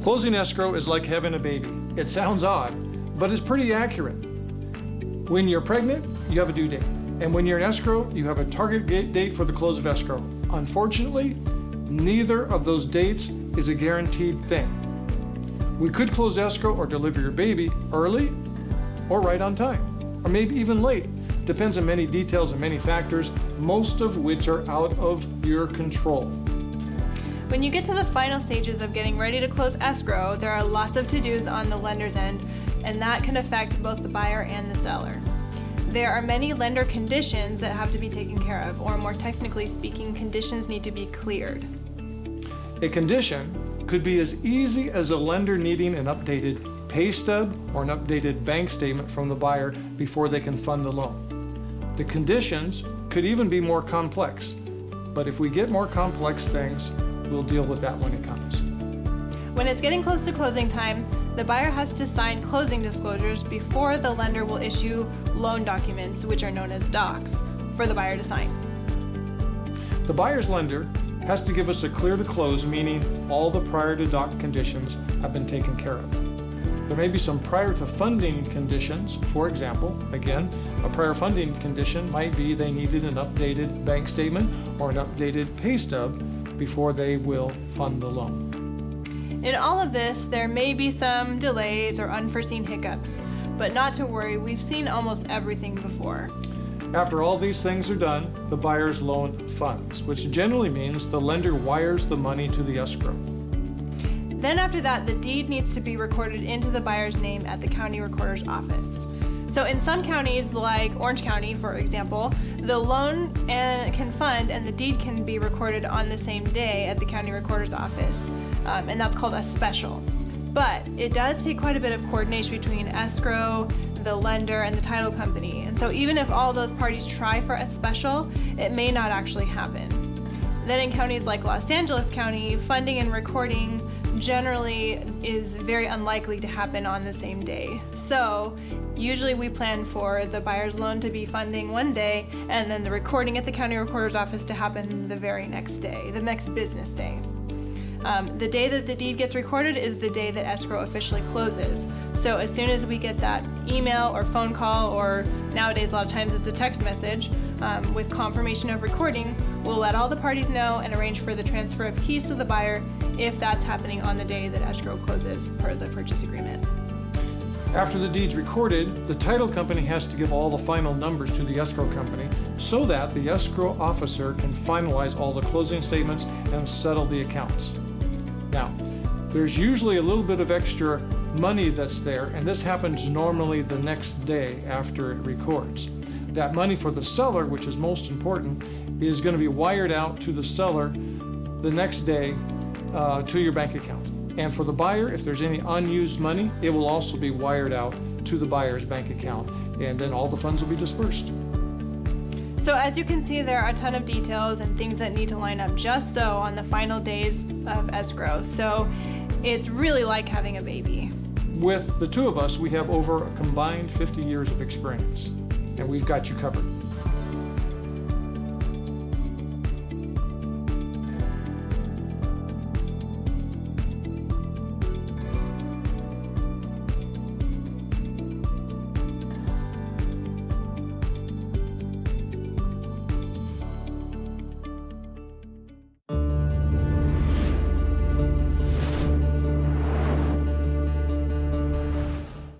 Closing escrow is like having a baby. It sounds odd, but it's pretty accurate. When you're pregnant, you have a due date. And when you're in escrow, you have a target date for the close of escrow. Unfortunately, neither of those dates is a guaranteed thing. We could close escrow or deliver your baby early or right on time, or maybe even late. Depends on many details and many factors, most of which are out of your control. When you get to the final stages of getting ready to close escrow, there are lots of to-dos on the lender's end, and that can affect both the buyer and the seller. There are many lender conditions that have to be taken care of, or more technically speaking, conditions need to be cleared. A condition could be as easy as a lender needing an updated pay stub or an updated bank statement from the buyer before they can fund the loan. The conditions could even be more complex, but if we get more complex things, we'll deal with that when it comes. When it's getting close to closing time, the buyer has to sign closing disclosures before the lender will issue loan documents, which are known as docs, for the buyer to sign. The buyer's lender has to give us a clear to close, meaning all the prior to doc conditions have been taken care of. There may be some prior to funding conditions. For example, again, a prior funding condition might be they needed an updated bank statement or an updated pay stub before they will fund the loan. In all of this, there may be some delays or unforeseen hiccups, but not to worry, we've seen almost everything before. After all these things are done, the buyer's loan funds, which generally means the lender wires the money to the escrow. Then after that, the deed needs to be recorded into the buyer's name at the county recorder's office. So in some counties, like Orange County, for example, the loan can fund and the deed can be recorded on the same day at the county recorder's office, and that's called a special. But it does take quite a bit of coordination between escrow, the lender, and the title company. And so even if all those parties try for a special, it may not actually happen. Then in counties like Los Angeles County, funding and recording generally is very unlikely to happen on the same day. So usually we plan for the buyer's loan to be funding one day and then the recording at the county recorder's office to happen the very next day, the next business day. The day that the deed gets recorded is the day that escrow officially closes. So as soon as we get that email or phone call, or nowadays a lot of times it's a text message with confirmation of recording, we'll let all the parties know and arrange for the transfer of keys to the buyer if that's happening on the day that escrow closes per the purchase agreement. After the deed's recorded, the title company has to give all the final numbers to the escrow company so that the escrow officer can finalize all the closing statements and settle the accounts. Now, there's usually a little bit of extra money that's there, and this happens normally the next day after it records. That money for the seller, which is most important, is going to be wired out to the seller the next day to your bank account. And for the buyer, if there's any unused money, it will also be wired out to the buyer's bank account, and then all the funds will be dispersed. So as you can see, there are a ton of details and things that need to line up just so on the final days of escrow. So it's really like having a baby. With the two of us, we have over a combined 50 years of experience, and we've got you covered.